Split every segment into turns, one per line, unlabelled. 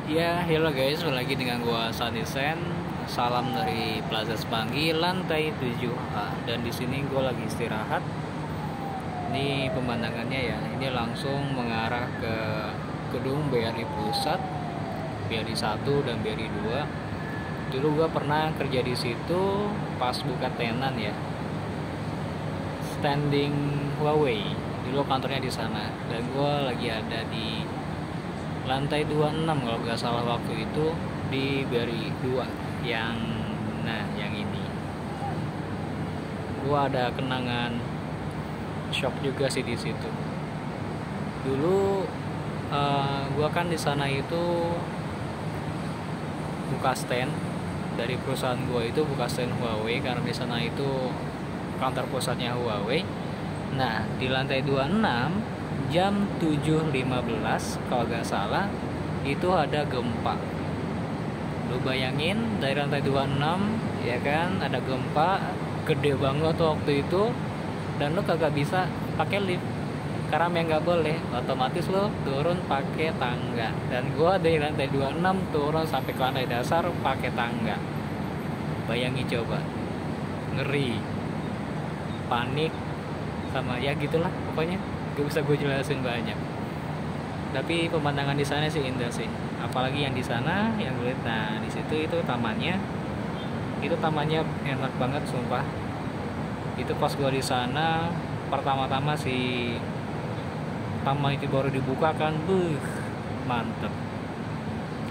Ya, hello guys, balik lagi dengan gua Sanisen. Salam dari Plaza Semanggi, lantai 7A. Dan di sini gua lagi istirahat. Ini pemandangannya ya, ini langsung mengarah ke gedung BRI Pusat, BRI 1 dan BRI 2. Dulu gua pernah kerja di situ pas buka tenan ya. Standing Huawei. Dulu kantornya di sana. Dan gua lagi ada di lantai 26 kalau nggak salah waktu itu, di BRI 2 yang ini gua ada kenangan shock juga sih di situ. Dulu gua kan di sana itu buka stand dari perusahaan gua, itu buka stand Huawei karena di sana itu kantor pusatnya Huawei. Nah, di lantai 26 jam 7.15 kalau nggak salah itu ada gempa. Lu bayangin dari lantai 26 ya kan, ada gempa gede banget waktu itu, dan lu kagak bisa pakai lift karena yang nggak boleh, otomatis lu turun pakai tangga. Dan gua dari lantai 26 turun sampai ke lantai dasar pakai tangga. Bayangin coba, ngeri, panik, sama ya gitulah pokoknya. Gak bisa gue jelasin banyak, tapi pemandangan di sana sih indah sih, apalagi yang di sana yang gue lihat. Nah, di situ itu tamannya enak banget sumpah. Itu pas gue di sana pertama-tama sih, taman itu baru dibuka kan, mantep.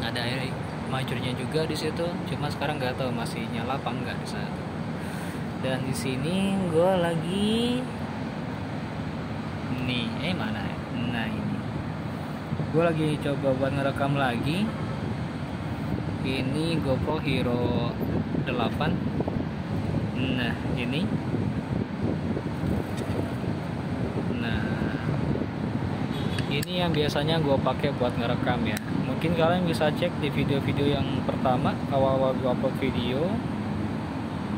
Ada air mancurnya juga di situ, cuma sekarang nggak tahu masih nyala apa enggak di sana. Dan di sini gue lagi nih, mana ya? Nah, ini gue lagi coba buat ngerekam lagi. Ini GoPro Hero 8. Nah, ini. Nah, ini yang biasanya gue pakai buat ngerekam ya. Mungkin kalian bisa cek di video-video yang pertama, awal-awal gue upload video.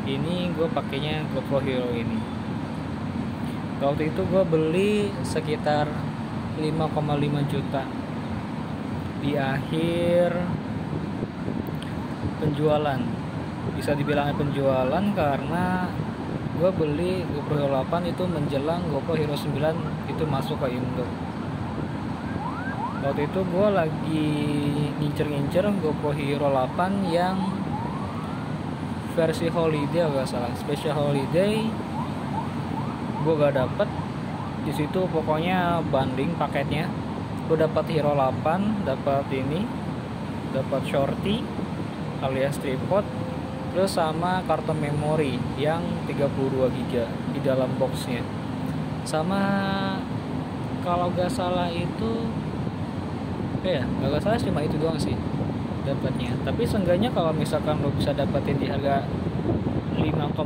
Ini gue pakainya GoPro Hero ini. Waktu itu gue beli sekitar 5,5 juta di akhir penjualan. Bisa dibilang penjualan karena gue beli GoPro Hero 8 itu menjelang GoPro Hero 9 itu masuk ke Indo. Waktu itu gue lagi ngincer GoPro Hero 8 yang versi holiday, gak salah, special holiday. Gue gak dapet di situ, pokoknya banding paketnya. Gue dapat Hero 8, dapat ini, dapat shorty alias tripod, terus sama kartu memori yang 32 GB di dalam boxnya. Sama kalau gak salah itu gak salah cuma itu doang sih dapatnya. Tapi seenggaknya kalau misalkan lo bisa dapetin di harga 5,5,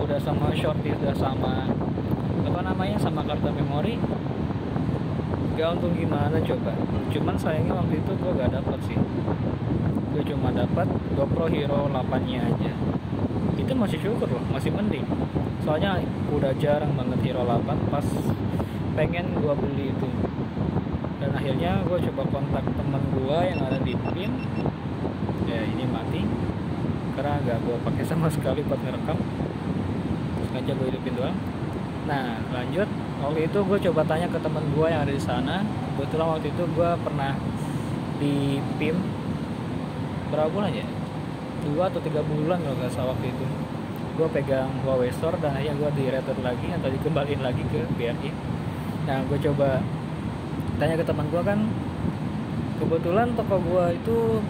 udah sama shorty, udah sama sama kartu memori, gak untung gimana coba. Cuman sayangnya waktu itu gue gak dapet sih, gue cuma dapat GoPro Hero 8 nya aja. Itu masih syukur loh, masih mending, soalnya udah jarang banget Hero 8 pas pengen gue beli itu. Dan akhirnya gue coba kontak teman gue yang ada di PIN, ya ini mati karena gak gue pakai sama sekali buat ngerekam, sengaja gue hidupin doang. Nah, lanjut, waktu itu gue coba tanya ke teman gue yang ada di sana. Kebetulan waktu itu gue pernah di PIM berapa bulan ya, 2 atau 3 bulan kalau nggak salah. Waktu itu gue pegang Huawei Store dan akhirnya gue di-return lagi atau dikembaliin lagi ke BRI. Nah, gue coba tanya ke teman gue kan, kebetulan toko gue itu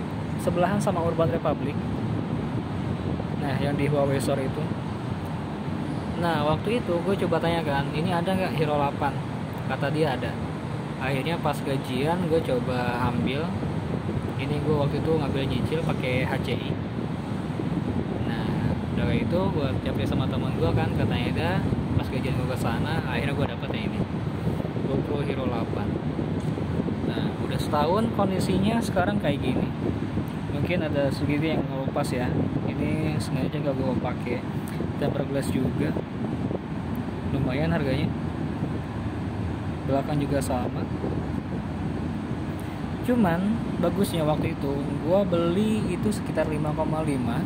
sebelahan sama Urban Republic. Nah, yang di Huawei Store itu. Nah, waktu itu gue coba tanyakan, ini ada nggak Hero 8? Kata dia ada. Akhirnya pas gajian gue coba ambil. Ini gue waktu itu ngambil nyicil pakai HCI. Nah, dari itu gue capek sama teman gue kan, katanya ada. Pas gajian gue kesana, akhirnya gue dapet yang ini, GoPro Hero 8. Nah, udah setahun kondisinya sekarang kayak gini. Mungkin ada segitu yang ngelupas ya. Ini sengaja gak gue pakai tempered glass juga, lumayan harganya. Belakang juga sama. Cuman bagusnya waktu itu gue beli itu sekitar 5,5,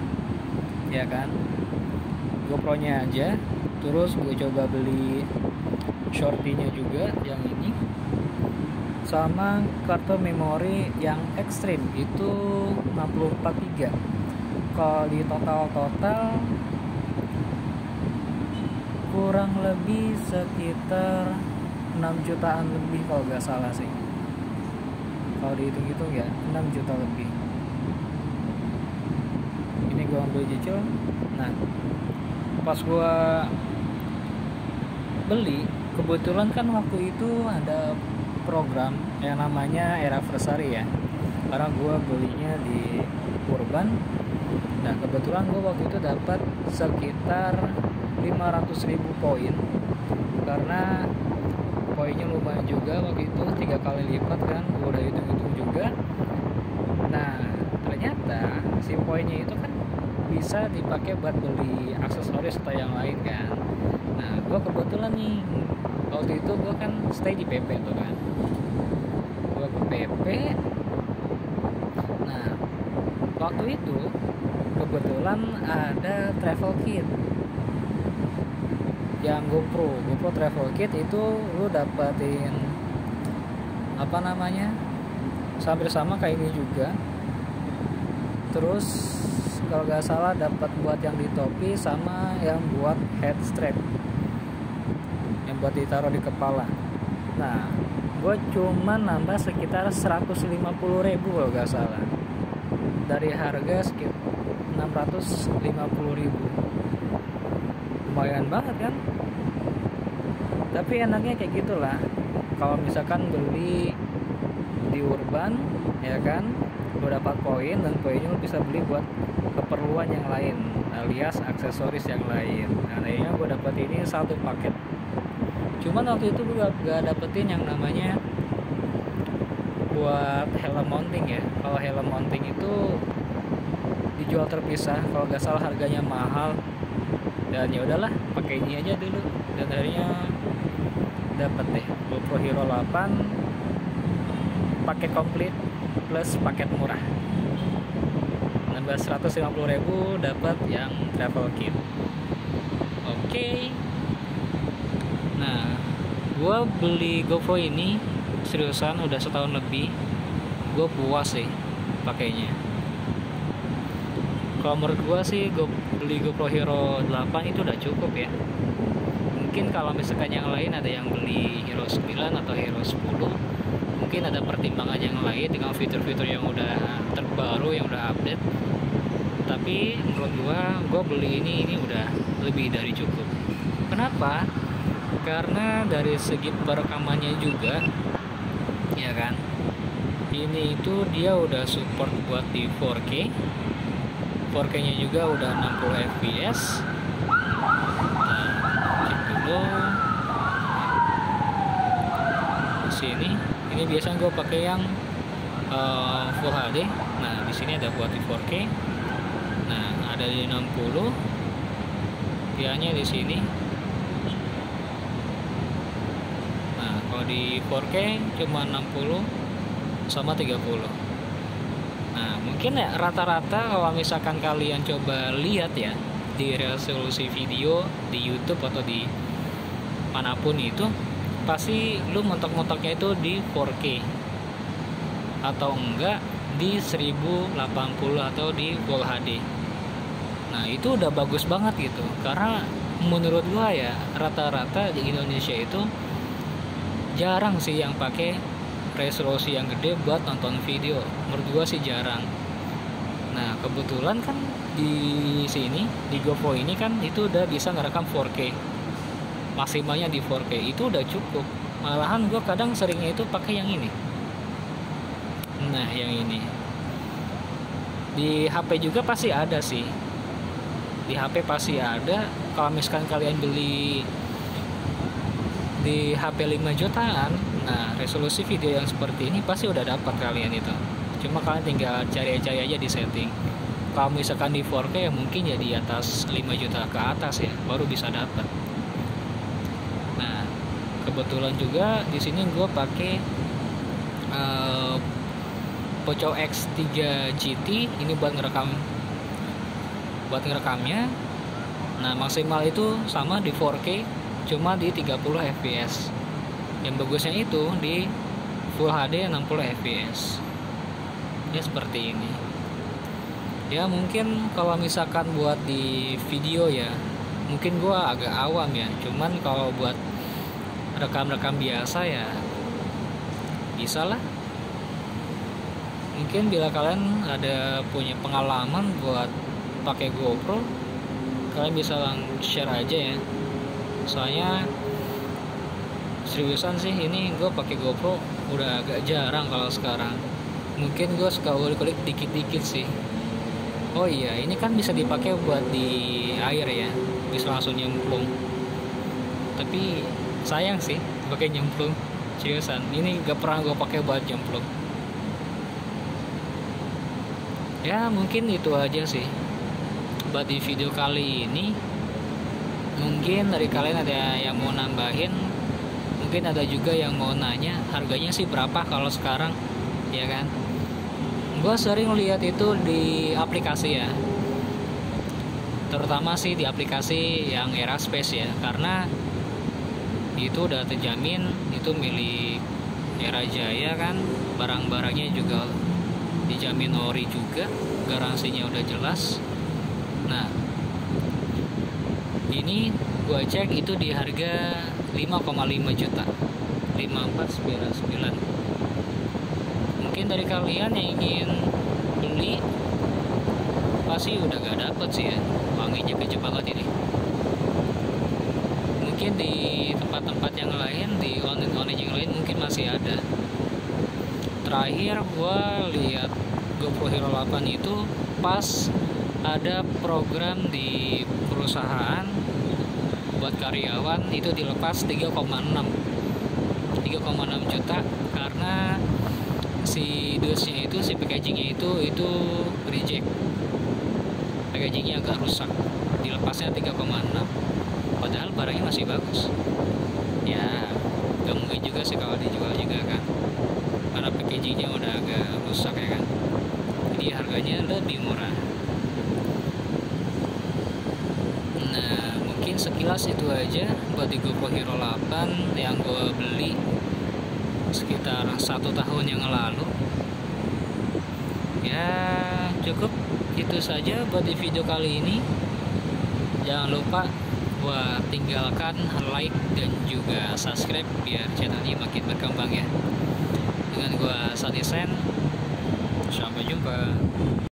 ya kan, GoPro nya aja. Terus gue coba beli shorty-nya juga yang ini, sama kartu memori yang ekstrim itu 64 GB. Kalau di total kurang lebih sekitar 6 jutaan lebih kalau gak salah sih. Kalau dihitung-hitung ya 6 juta lebih. Ini gue ambil cicil. Nah, pas gue beli, kebetulan kan waktu itu ada program yang namanya Anniversary ya, karena gue belinya di Urban. Nah, kebetulan gue waktu itu dapat sekitar 500.000 poin, karena poinnya lumayan juga waktu itu, 3 kali lipat kan, gue udah hitung-hitung juga. Nah, ternyata si poinnya itu kan bisa dipakai buat beli aksesoris atau yang lain kan. Nah, gue kebetulan nih waktu itu gue kan stay di PP tuh kan, gue ke PP. Nah, waktu itu kebetulan ada travel kit yang GoPro travel kit itu lu dapatin apa namanya, hampir sama kayak ini juga. Terus kalau gak salah dapat buat yang di topi sama yang buat head strap, yang buat ditaruh di kepala. Nah, gue cuma nambah sekitar 150.000 kalau gak salah, dari harga sekitar 650.000. Lumayan banget kan. Tapi enaknya kayak gitulah, kalau misalkan beli di Urban ya kan, lo dapat poin, dan poinnya lo bisa beli buat keperluan yang lain alias aksesoris yang lain. Nah, akhirnya gue dapet ini satu paket. Cuman waktu itu gue gak dapetin yang namanya buat helm mounting ya. Kalau helm mounting itu dijual terpisah, kalau gak salah harganya mahal. Dan ya udahlah, pakai ini aja dulu. Dan akhirnya dapat deh GoPro Hero 8 paket komplit plus paket murah, 150.000 dapat yang travel kit. Oke. Nah, gue beli GoPro ini seriusan udah setahun lebih. Gue puas sih pakainya. Kalau menurut gue sih beli GoPro Hero 8 itu udah cukup ya. Mungkin kalau misalkan yang lain ada yang beli Hero 9 atau Hero 10, mungkin ada pertimbangan yang lain dengan fitur-fitur yang udah terbaru, yang udah update. Tapi menurut gue beli ini udah lebih dari cukup. Kenapa? Karena dari segi perekamannya juga, ya kan, ini itu dia udah support buat di 4K. 4K nya juga udah 60 fps. Sini ini biasanya gue pakai yang Full HD. Nah, di sini ada buat di 4K. Nah, ada di 60. Dianya di sini. Nah, kalau di 4K cuma 60 sama 30. Nah, mungkin ya rata-rata kalau misalkan kalian coba lihat ya di resolusi video di YouTube atau di manapun itu, pasti lu mentok-mentoknya itu di 4K atau enggak di 1080 atau di Full HD. Nah, itu udah bagus banget gitu. Karena menurut gua ya rata-rata di Indonesia itu jarang sih yang pakai resolusi yang gede buat nonton video. Menurut gua sih jarang. Nah, kebetulan kan di sini di GoPro ini kan itu udah bisa ngerekam 4K. Maksimalnya di 4K itu udah cukup. Malahan gue kadang seringnya itu pakai yang ini. Nah, yang ini di HP juga pasti ada sih. Di HP pasti ada. Kalau misalkan kalian beli di HP 5 jutaan, nah resolusi video yang seperti ini pasti udah dapat kalian itu. Cuma kalian tinggal cari-cari aja di setting. Kalau misalkan di 4K ya mungkin ya di atas 5 juta ke atas ya baru bisa dapat. Kebetulan juga di sini gue pakai Poco X3 GT ini buat ngerekamnya. Nah, maksimal itu sama di 4K, cuma di 30 fps. Yang bagusnya itu di Full HD 60 fps. Ya seperti ini. Ya mungkin kalau misalkan buat di video ya, mungkin gua agak awam ya. Cuman kalau buat rekam-rekam biasa ya bisa lah. Mungkin bila kalian ada punya pengalaman buat pakai GoPro, kalian bisa share aja ya. Soalnya seriusan sih, ini gue pakai GoPro udah agak jarang kalau sekarang. Mungkin gue suka ulik-ulik dikit-dikit sih. Oh iya, ini kan bisa dipakai buat di air ya, bisa langsung nyemplung. Tapi sayang sih pakai nyemplung. Seriusan, ini gak pernah gue pakai buat nyemplung. Ya mungkin itu aja sih buat di video kali ini. Mungkin dari kalian ada yang mau nambahin, mungkin ada juga yang mau nanya harganya sih berapa kalau sekarang, ya kan? Gue sering lihat itu di aplikasi ya, terutama sih di aplikasi yang Eraspace ya, karena itu udah terjamin itu milik Era Jaya kan, barang-barangnya juga dijamin ori juga, garansinya udah jelas. Nah, ini gue cek itu di harga 5,5 juta, 5499. Mungkin dari kalian yang ingin beli pasti udah gak dapet sih ya, wanginya kece banget ini. Mungkin di tempat-tempat yang lain, di online yang lain mungkin masih ada. Terakhir gue lihat GoPro Hero 8 itu pas ada program di perusahaan buat karyawan, itu dilepas 3,6 juta karena si dusnya itu, si packagingnya itu reject, packagingnya agak rusak, dilepasnya 3,6, padahal barangnya masih bagus. Ya gak mungkin juga sih kalau dijual juga kan, karena packagingnya udah agak rusak ya kan, jadi harganya lebih murah. Nah mungkin sekilas itu aja buat di GoPro Hero 8 yang gue beli sekitar 1 tahun yang lalu. Ya cukup itu saja buat di video kali ini. Jangan lupa buat tinggalkan like dan juga subscribe biar channelnya makin berkembang ya. Dengan gua Sanisen, sampai jumpa.